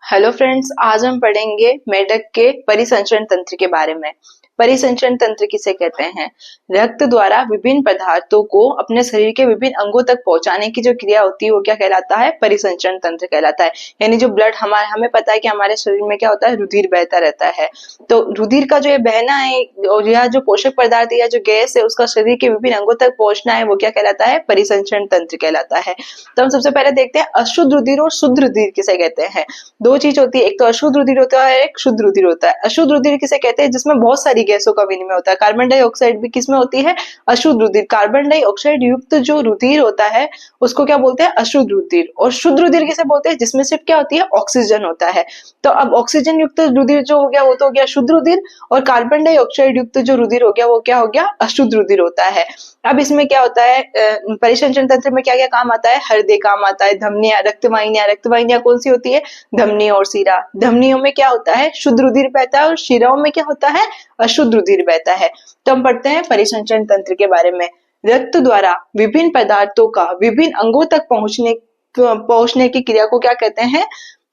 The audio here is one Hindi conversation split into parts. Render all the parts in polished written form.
हेलो फ्रेंड्स, आज हम पढ़ेंगे मेढक के परिसंचरण तंत्र के बारे में। परिसंचरण तंत्र किसे कहते हैं? रक्त द्वारा विभिन्न पदार्थों को अपने शरीर के विभिन्न अंगों तक पहुंचाने की जो क्रिया होती है वो क्या कहलाता है? परिसंचरण तंत्र कहलाता है। यानी जो ब्लड हमें पता है कि हमारे शरीर में क्या होता है, रुधिर बहता रहता है। तो रुधिर का जो ये बहना है और यह जो पोषक पदार्थ या जो गैस है उसका शरीर के विभिन्न अंगों तक पहुंचना है वो क्या कहलाता है? परिसंचरण तंत्र कहलाता है। तो हम सबसे पहले देखते हैं अशुद्ध रुधिर और शुद्ध रुधिर किसे कहते हैं। दो चीज होती है, एक तो अशुद्ध रुधिर होता है, एक शुद्ध रुधिर होता है। अशुद्ध रुधिर किसे कहते हैं? जिसमें बहुत सारी गैसों का विनिमय होता है। कार्बन डाइऑक्साइड भी किसमें होती है? अशुद्ध रुधिर। कार्बन डाइऑक्साइड युक्त जो रुधिर होता है उसको क्या बोलते हैं? अशुद्ध रुधिर। और शुद्ध रुधिर किसे बोलते हैं? जिसमें सिर्फ क्या होती है? ऑक्सीजन होता है। तो अब ऑक्सीजन युक्त रुधिर जो हो गया वो तो हो गया शुद्ध रुधिर, और कार्बन डाइऑक्साइड युक्त जो रुधिर हो गया वो क्या हो गया? अशुद्ध रुधिर होता है। अब इसमें क्या होता है, परिसंचरण तंत्र में क्या क्या काम आता है? हृदय काम आता है, धमनियां, रक्तवाहिनियां। रक्तवाहिनियां कौन सी होती है? धमनी और शिरा। धमनियों में क्या होता है? शुद्ध रुधिर बहता है, और शिराओं में क्या होता है? अशुद्ध रुधिर बहता है। तो हम पढ़ते हैं परिसंचरण तंत्र के बारे में। रक्त द्वारा विभिन्न पदार्थों का विभिन्न अंगों तक पहुंचने की क्रिया को क्या कहते हैं?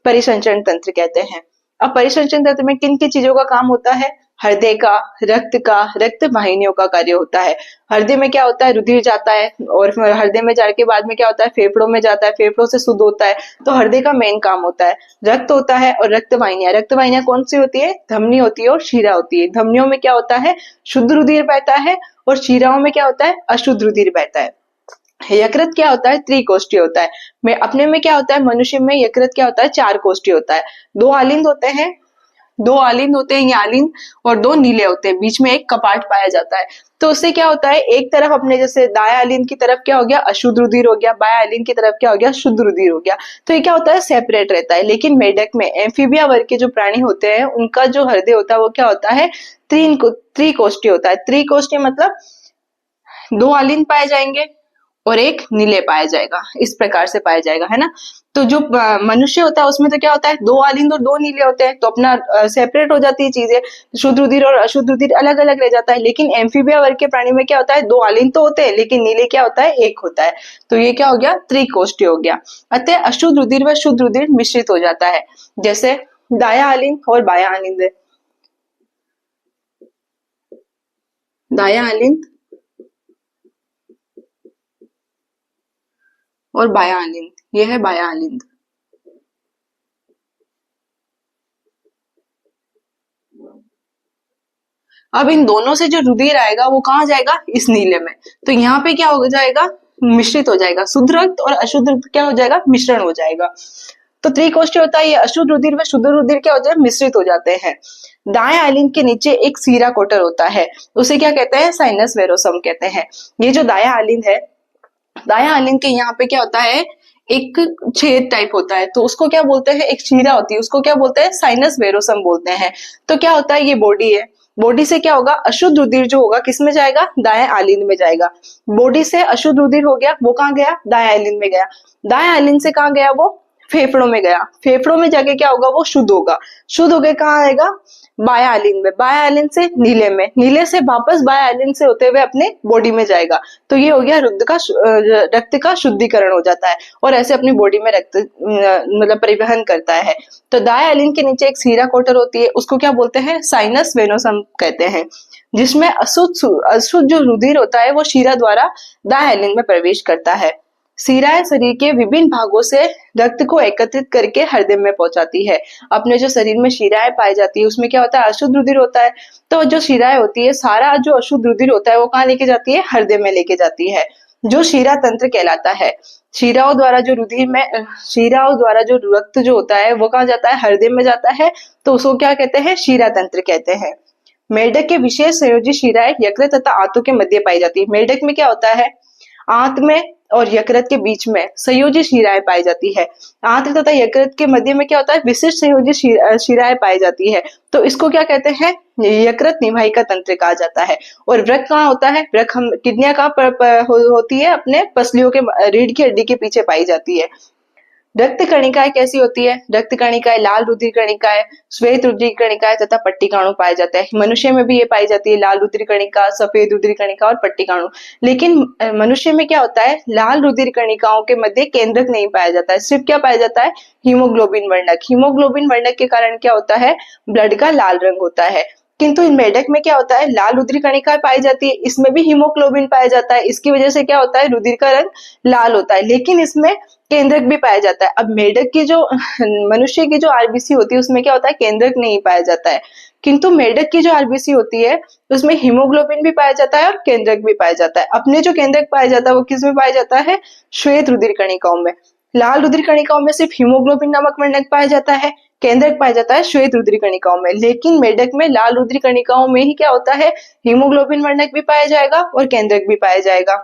परिसंचरण तंत्र कहते हैं। अब परिसंचरण तंत्र में किन किन चीजों का काम होता है? हृदय का, रक्त का, रक्त वाहिनियों का कार्य होता है। हृदय में क्या होता है? रुधिर जाता है, और हृदय में जाने के बाद में क्या होता है? फेफड़ों में जाता है, फेफड़ों से शुद्ध होता है। तो हृदय का मेन काम होता है। रक्त होता है और रक्त वाहिनियां। रक्त वाहिनियां कौन सी होती है? धमनी होती है और शिरा होती है। धमनियों में क्या होता है? शुद्ध रुधिर बहता है, और शिराओं में क्या होता है? अशुद्ध रुधिर बहता है। यकृत क्या होता है? त्रिकोष्ठीय होता है। में अपने में क्या होता है? मनुष्य में यकृत क्या होता है? चार कोष्ठीय होता है। दो आलिंद होते हैं, दो आलिंद होते हैं, ये आलिंद, और दो नीले होते हैं। बीच में एक कपाट पाया जाता है। तो उससे क्या होता है? एक तरफ अपने जैसे दाया आलिंद की तरफ क्या हो गया? अशुद्ध रुधिर हो गया, बाया आलिंद की तरफ क्या हो गया? शुद्ध रुधिर हो गया। तो ये क्या होता है? सेपरेट रहता है। लेकिन मेढक में, एम्फीबिया वर्ग के जो प्राणी होते हैं उनका जो हृदय होता है वो क्या होता है? त्रिकोष्ठीय होता है। त्रिकोष्ठीय मतलब दो आलिंद पाए जाएंगे और एक नीले पाया जाएगा, इस प्रकार से पाया जाएगा, है ना। तो जो मनुष्य होता है उसमें तो क्या होता है? दो आलिंद और दो नीले होते हैं, तो अपना सेपरेट हो जाती है चीजें। शुद्ध रुधिर और अशुद्ध रुधिर अलग अलग रह जाता है। लेकिन एम्फीबिया वर्ग के प्राणी में क्या होता है? दो आलिंद तो होते हैं लेकिन नीले क्या होता है? एक होता है। तो ये क्या हो गया? त्रिकोष्ठीय हो गया। अतः अशुद्ध रुधिर व शुद्ध रुधिर मिश्रित हो जाता है। जैसे दाया आलिंद और बाया आलिंद है। दाया आलिंद और बाया आलिंद, ये है बाया आलिंद। अब इन दोनों से जो रुधिर आएगा वो कहाँ जाएगा? इस नीले में। तो यहाँ पे क्या हो जाएगा? मिश्रित हो जाएगा। शुद्ध रक्त और अशुद्ध रक्त क्या हो जाएगा? मिश्रण हो जाएगा। तो त्रिकोष्ठीय होता है, ये अशुद्ध रुधिर व शुद्ध रुधिर क्या हो जाए? मिश्रित हो जाते हैं। दाएं आलिंद के नीचे एक सीरा कोटर होता है, उसे क्या कहते हैं? साइनस वेरोसम कहते हैं। ये जो दाया आलिंद है, दाया आलिंद के यहाँ पे क्या होता है? एक छेद टाइप होता है, तो उसको क्या बोलते हैं? एक शीरा होती है, उसको क्या बोलते हैं? साइनस वेरोसम बोलते हैं। तो क्या होता है? ये बॉडी है। बॉडी से क्या होगा? अशुद्ध रुधिर जो होगा किस में जाएगा? दाएं आलिंद में जाएगा। बॉडी से अशुद्ध रुधिर हो गया, वो कहाँ गया? दाएं आलिंद में गया। दाएं आलिंद से कहाँ गया? वो फेफड़ों में गया। फेफड़ों में जाके क्या होगा? वो शुद्ध होगा। शुद्ध होके कहाँ आएगा? बाया आलिंद में। बाया आलिंद से नीले में, नीले से वापस बाया आलिंद से होते हुए अपने बॉडी में जाएगा। तो ये हो गया रक्त का शुद्धिकरण हो जाता है, और ऐसे अपनी बॉडी में रक्त मतलब परिवहन करता है। तो दाया आलिंद के नीचे एक सीरा कोटर होती है, उसको क्या बोलते हैं? साइनस वेनोसम कहते हैं। जिसमें अशुद्ध जो रुधिर होता है वो शीरा द्वारा दाया आलिंद में प्रवेश करता है। शिराएं शरीर के विभिन्न भागों से रक्त को एकत्रित करके हृदय में पहुंचाती है। अपने जो शरीर में शिराएं पाई जाती है उसमें क्या होता है? अशुद्ध रुधिर होता है। तो जो शिराएं होती है, सारा जो अशुद्ध रुधिर होता है वो कहाँ लेके जाती है? हृदय में लेके जाती है, जो शिरा तंत्र कहलाता है। शिराओं द्वारा जो रक्त जो होता है वो कहाँ जाता है? हृदय में जाता है। तो उसको क्या कहते हैं? शिरा तंत्र कहते हैं। मेढक के विशेष संयोजी शिराएं यकृत तथा आंतों के मध्य पाई जाती है। मेढक में क्या होता है? आंत में और यकृत के बीच में संयोजी शिराएं पाई जाती है। आंत तथा यकृत के मध्य में क्या होता है? विशिष्ट संयोजी शिराएं पाई जाती है। तो इसको क्या कहते हैं? यकृत निवाहिका तंत्र कहा जाता है। और वृक्क कहाँ होता है? वृक्क हम किडनियां कहाँ होती है? अपने पसलियों के रीढ़ की हड्डी के पीछे पाई जाती है। रक्त कणिकाएं कैसी होती है? रक्त कणिकाएं लाल रुधिर कणिकाएं, श्वेत रुधिर कणिकाएं तथा पट्टिकाणु पाए जाते हैं। मनुष्य में भी ये पाई जाती है, लाल रुधिर कणिका, सफेद रुधिर कणिका और पट्टिकाणु। लेकिन मनुष्य में क्या होता है, लाल रुधिर कणिकाओं के मध्य केंद्रक नहीं पाया जाता है, सिर्फ क्या पाया जाता है, हीमोग्लोबिन वर्णक। हीमोग्लोबिन वर्णक के कारण क्या होता है, ब्लड का लाल रंग होता है। किंतु इन मेढक में क्या होता है, लाल रुधिर कणिका पाई जाती है, इसमें भी हीमोग्लोबिन पाया जाता है, इसकी वजह से क्या होता है, रुधिर का रंग लाल होता है, लेकिन इसमें केंद्रक भी पाया जाता है। अब मेढक की जो मनुष्य की जो आरबीसी होती है उसमें क्या होता है, केंद्रक नहीं पाया जाता है, किंतु मेढक की जो आरबीसी होती है उसमें हीमोग्लोबिन भी पाया जाता है और केंद्रक भी पाया जाता है। अपने जो केंद्रक पाया जाता है वो किसमें पाया जाता है, श्वेत रुधिर कणिकाओं में। लाल रुधिर कणिकाओं में सिर्फ हीमोग्लोबिन नामक वर्णक पाया जाता है, केंद्रक पाया जाता है श्वेत रुधिर कणिकाओं में। लेकिन मेढक में लाल रुधिर कणिकाओं में ही क्या होता है, हीमोग्लोबिन वर्णक भी पाया जाएगा और केंद्रक भी पाया जाएगा।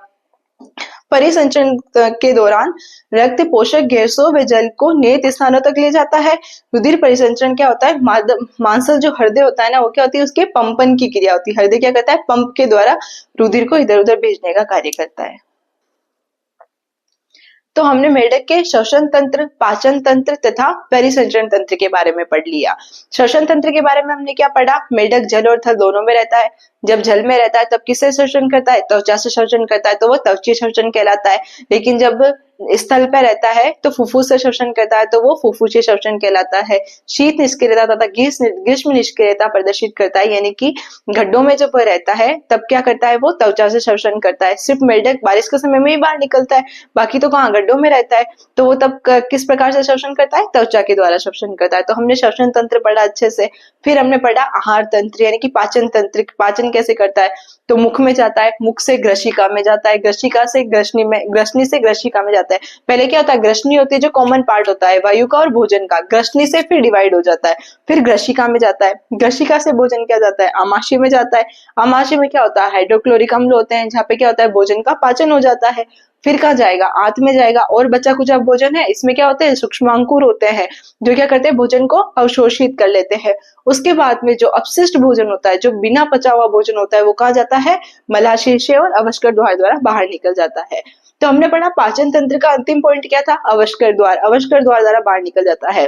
परिसंचरण के दौरान रक्त पोषक गैसों व जल को नियत स्थानों तक ले जाता है। रुधिर परिसंचरण क्या होता है, मांसल जो हृदय होता है ना, वो क्या होती है, उसके पंपन की क्रिया होती है। हृदय क्या करता है, पंप के द्वारा रुधिर को इधर उधर भेजने का कार्य करता है। तो हमने मेढक के श्वसन तंत्र, पाचन तंत्र तथा परिसंचरण तंत्र के बारे में पढ़ लिया। श्वसन तंत्र के बारे में हमने क्या पढ़ा, मेढक जल और थल दोनों में रहता है। जब जल में रहता है तब किससे श्वसन करता है, त्वचा से श्वसन करता है, तो वो त्वचीय श्वसन कहलाता है। लेकिन जब स्थल पर रहता है तो फुफ्फुस से श्वसन करता है, तो वो फुफ्फुसीय श्वसन कहलाता है। शीत निष्क्रियता तथा ग्रीष्म निष्क्रियता प्रदर्शित करता है, यानी कि गड्ढों में जब वह रहता है तब क्या करता है, वो त्वचा से श्वसन करता है। सिर्फ मेढक बारिश के समय में ही बाहर निकलता है, बाकी तो कहाँ, गड्ढों में रहता है, तो वो तब किस प्रकार से श्वसन करता है, त्वचा के द्वारा श्वसन करता है। तो हमने श्वसन तंत्र पढ़ा अच्छे से। फिर हमने पढ़ा आहार तंत्र यानी कि पाचन तंत्र। पाचन कैसे करता है, तो मुख में जाता है, मुख से ग्रशिका में जाता है, ग्रशिका से ग्रसनी में, ग्रसनी से ग्रशिका में जाता है। पहले क्या होता है, ग्रसनी होती है जो कॉमन पार्ट होता है वायु का और भोजन का, ग्रसनी से फिर डिवाइड हो जाता है, फिर ग्रशिका में जाता है, ग्रशिका से भोजन क्या जाता है, आमाशय में जाता है, आमाशय में क्या होता है, हाइड्रोक्लोरिक अम्ल होते हैं, जहाँ पे क्या होता है, भोजन का पाचन हो जाता है। फिर कहाँ जाएगा, आंत में जाएगा, और बचा कुचा भोजन है, इसमें क्या होते हैं, सूक्ष्मांकुर होते हैं जो क्या करते हैं, भोजन को अवशोषित कर लेते हैं। उसके बाद में जो अपशिष्ट भोजन होता है, जो बिना पचा हुआ भोजन होता है, वो कहाँ जाता है, मलाशय से और अवस्कर द्वार द्वारा बाहर निकल जाता है। तो हमने पढ़ा पाचन तंत्र का अंतिम पॉइंट क्या था, अवस्कर द्वार, अवस्कर द्वार द्वारा बाहर निकल जाता है।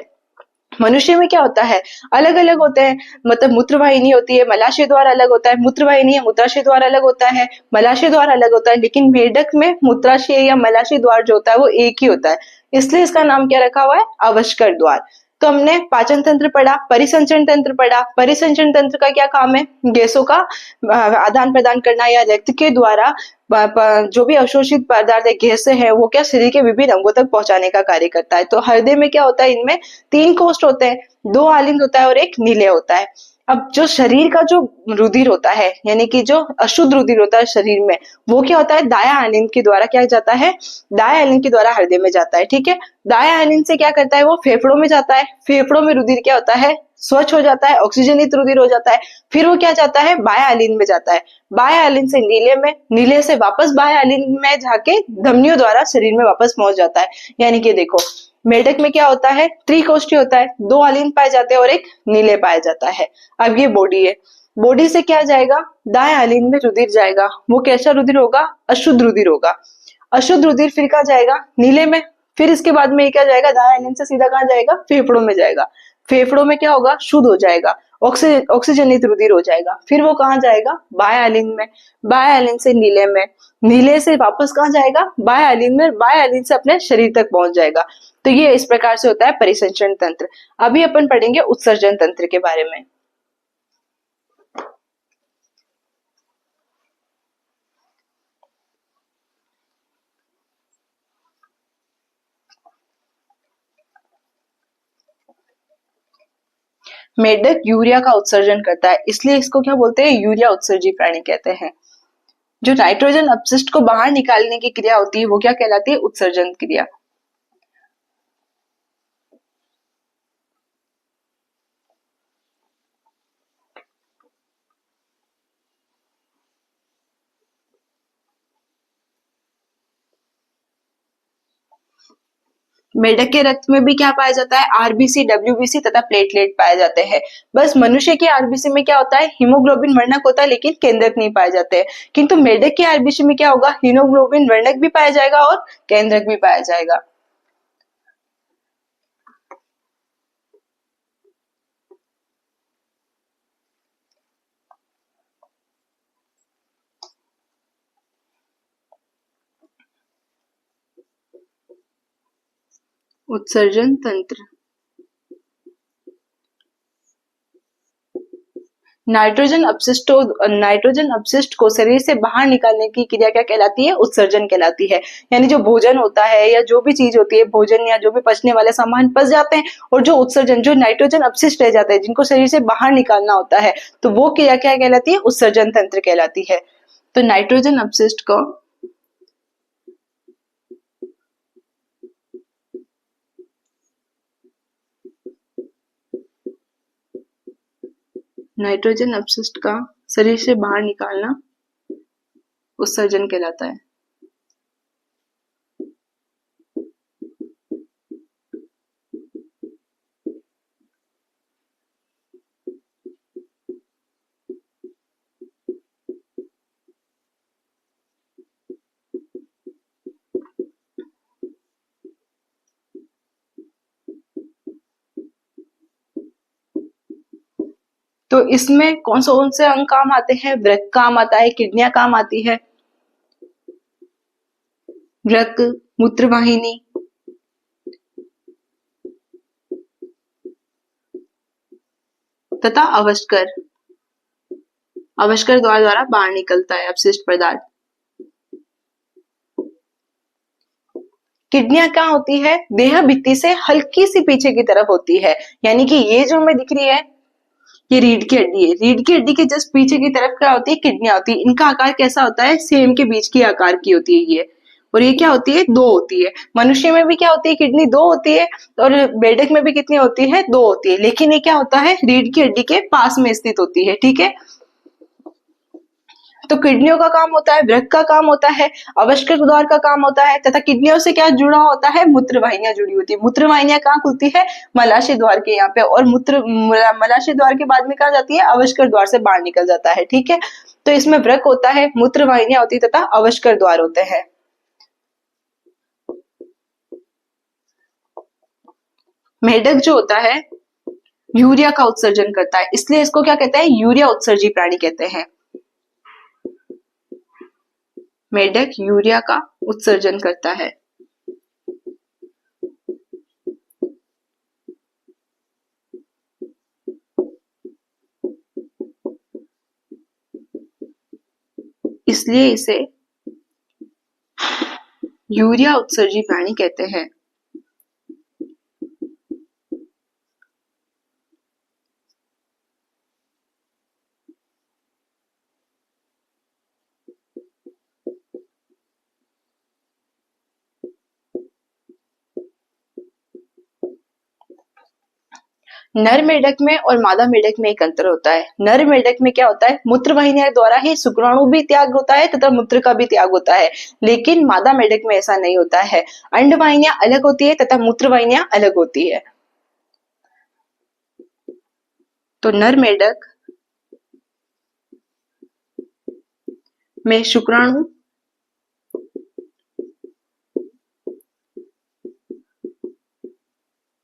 मनुष्य में क्या होता है, अलग अलग होते हैं, मतलब मूत्रवाहिनी होती है, मलाशय द्वार अलग होता है, मूत्रवाहिनी है, मूत्राशय द्वार अलग होता है, मलाशय द्वार अलग होता है। लेकिन मेढक में मूत्राशय या मलाशय द्वार जो होता है वो एक ही होता है, इसलिए इसका नाम क्या रखा हुआ है, अवस्कर द्वार। तो हमने पाचन तंत्र पढ़ा, परिसंचरण तंत्र पढ़ा। परिसंचरण तंत्र का क्या काम है, गैसों का आदान प्रदान करना या रक्त के द्वारा जो भी अवशोषित पदार्थ है, गैसें है, वो क्या शरीर के विभिन्न अंगों तक पहुंचाने का कार्य करता है। तो हृदय में क्या होता है, इनमें 3 कोष्ठ होते हैं, 2 आलिंद होता है और 1 निलय होता है। अब जो शरीर का जो रुधिर होता है, यानी कि जो अशुद्ध रुधिर होता है शरीर में, वो क्या होता है, दाया आलिंद के द्वारा क्या जाता है, दाया आलिंद के द्वारा हृदय में जाता है। ठीक है, दाया आलिंद से क्या करता है, वो फेफड़ों में जाता है, फेफड़ों में रुधिर क्या होता है, स्वच्छ हो जाता है, ऑक्सीजनित रुधिर हो जाता है। फिर वो क्या जाता है, बाया आलिंद में जाता है, बाया आलिंद से नीले में, नीले से वापस बाया आलिंद में जाके धमनियों द्वारा शरीर में वापस पहुंच जाता है। यानी कि देखो, मेढक में क्या होता है, त्रिकोष्ठी होता है, 2 आलिंद पाए जाते हैं और 1 नीले पाया जाता है। अब ये बॉडी है, बॉडी से क्या जाएगा, दाएं आलिंद में रुधिर जाएगा, वो कैसा रुधिर होगा, अशुद्ध रुधिर होगा। अशुद्ध रुधिर फिर कहाँ जाएगा, नीले में, फिर इसके बाद में क्या जाएगा, दाएं आलिंद से सीधा कहाँ जाएगा, फेफड़ों में जाएगा, फेफड़ों में क्या होगा, शुद्ध हो जाएगा, ऑक्सीजनित रुधिर हो जाएगा। फिर वो कहाँ जाएगा, बाएं आलिंद में, बाएं आलिंद से नीले में, नीले से वापस कहाँ जाएगा, बाएं आलिंद में, बाएं आलिंद से अपने शरीर तक पहुंच जाएगा। तो ये इस प्रकार से होता है परिसंचरण तंत्र। अभी अपन पढ़ेंगे उत्सर्जन तंत्र के बारे में। मेढक यूरिया का उत्सर्जन करता है, इसलिए इसको क्या बोलते हैं, यूरिया उत्सर्जी प्राणी कहते हैं। जो नाइट्रोजन अपशिष्ट को बाहर निकालने की क्रिया होती है वो क्या कहलाती है, उत्सर्जन क्रिया। मेढक के रक्त में भी क्या पाया जाता है, आरबीसी, डब्ल्यूबीसी तथा प्लेटलेट पाए जाते हैं। बस मनुष्य के आरबीसी में क्या होता है, हीमोग्लोबिन वर्णक होता है, लेकिन केंद्रक नहीं पाए जाते हैं। किंतु मेढक के आरबीसी में क्या होगा, हीमोग्लोबिन वर्णक भी पाया जाएगा और केंद्रक भी पाया जाएगा। उत्सर्जन तंत्र। नाइट्रोजन अपशिष्ट को शरीर से बाहर निकालने की क्रिया क्या कहलाती है? उत्सर्जन कहलाती है। यानी जो भोजन होता है या जो भी चीज होती है, भोजन या जो भी पचने वाले सामान पच जाते हैं, और जो उत्सर्जन, जो नाइट्रोजन अपशिष्ट रह जाता है, जिनको शरीर से बाहर निकालना होता है, तो वो क्रिया क्या कहलाती है? उत्सर्जन तंत्र कहलाती है। तो नाइट्रोजन अपशिष्ट को नाइट्रोजन अपशिष्ट का शरीर से बाहर निकालना उत्सर्जन कहलाता है। तो इसमें कौन से अंग काम आते हैं? वृक्क काम आता है, किडनियां काम आती है। वृक्क, मूत्रवाहिनी, तथा अवस्कर। अवस्कर द्वारा बाहर निकलता है अपशिष्ट पदार्थ। किडनियां क्या होती है? देह भित्ति से हल्की सी पीछे की तरफ होती है। यानी कि ये जो हमें दिख रही है, ये रीढ़ की हड्डी है। रीढ़ की हड्डी के जस्ट पीछे की तरफ क्या होती है? किडनियां होती है। इनका आकार कैसा होता है? सेम के बीच की आकार की होती है ये। और ये क्या होती है? दो होती है। मनुष्य में भी क्या होती है? किडनी दो होती है। और मेढक में भी कितनी होती है? दो होती है। लेकिन ये क्या होता है? रीढ़ की हड्डी के पास में स्थित होती है। ठीक है। तो किडनियों का काम होता है, वृक्क का काम होता है, अवस्कर द्वार का काम होता है, तथा किडनियों से क्या जुड़ा होता है? मूत्रवाहिनियां जुड़ी होती है। मूत्रवाहिनियां कहाँ खुलती है? मलाशय द्वार के यहाँ पे। और मलाशय द्वार के बाद में कहाँ जाती है? अवस्कर द्वार से बाहर निकल जाता है। ठीक है। तो इसमें वृक्क होता है, मूत्रवाहिनियां होती है, तथा अवस्कर द्वार होते हैं। मेढक जो होता है यूरिया का उत्सर्जन करता है, इसलिए इसको क्या कहते हैं? यूरिया उत्सर्जी प्राणी कहते हैं। मेढक यूरिया का उत्सर्जन करता है। इसलिए इसे यूरिया उत्सर्जी प्राणी कहते हैं। नर मेढक में और मादा मेढक में एक अंतर होता है। नर मेढक में क्या होता है? मूत्रवाहिनियों द्वारा ही शुक्राणु भी त्याग होता है तथा मूत्र का भी त्याग होता है। लेकिन मादा मेढक में ऐसा नहीं होता है। अंडवाहिनियां अलग होती है तथा मूत्रवाहिनियां अलग होती है। तो नर मेढक में शुक्राणु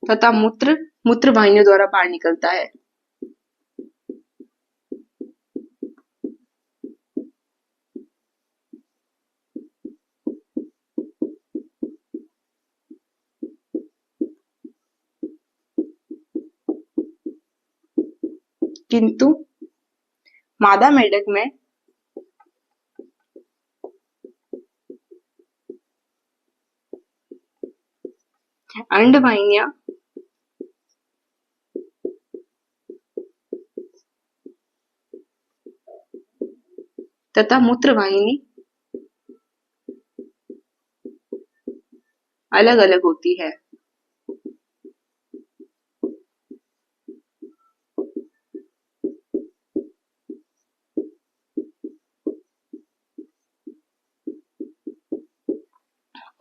तथा मूत्रवाहिनियों द्वारा बाहर निकलता है। किंतु मादा मेढक में अंडवाहिनियां तथा मूत्रवाहिनी अलग अलग होती है।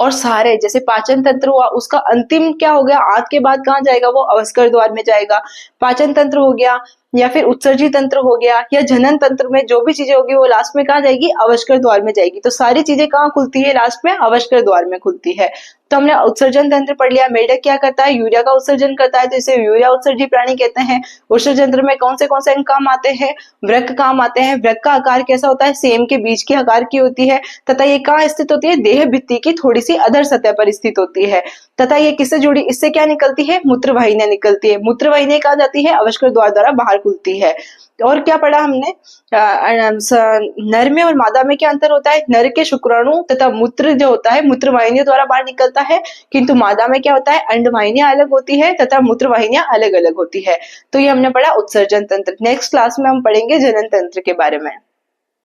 और सारे जैसे पाचन तंत्र हुआ, उसका अंतिम क्या हो गया? आंत के बाद कहाँ जाएगा? वो अवस्कर द्वार में जाएगा। पाचन तंत्र हो गया, या फिर उत्सर्जी तंत्र हो गया, या जनन तंत्र में जो भी चीजें होगी वो लास्ट में कहाँ जाएगी? अवस्कर द्वार में जाएगी। तो सारी चीजें कहाँ खुलती है? लास्ट में अवस्कर द्वार में खुलती है। तो हमने उत्सर्जन तंत्र पढ़ लिया। मेढक क्या करता है? यूरिया का उत्सर्जन करता है, तो इसे यूरिया उत्सर्जी प्राणी कहते हैं। उत्सर्जन तंत्र में कौन से अंग काम आते हैं? वृक्क काम आते हैं। वृक्क का आकार कैसा होता है? सेम के बीच के आकार की होती है, तथा ये कहाँ स्थित होती है? देह भित्ति की थोड़ी सी अधर सतह पर स्थित होती है। तथा ये किससे जुड़ी, इससे क्या निकलती है, मूत्र वाहिनियां निकलती है। मूत्र वाहिनियां कहाँ जाती है, अवस्कर द्वार द्वारा बाहर खुलती है। और क्या पढ़ा हमने, नर में और मादा में क्या अंतर होता है, नर के शुक्राणु तथा मूत्र जो होता है मूत्र वाहिनियों द्वारा बाहर निकलता है, किंतु मादा में क्या होता है, अंड वाहिनियां अलग होती है तथा मूत्र वाहिनियां अलग अलग होती है। तो ये हमने पढ़ा उत्सर्जन तंत्र। नेक्स्ट क्लास में हम पढ़ेंगे जनन तंत्र के बारे में।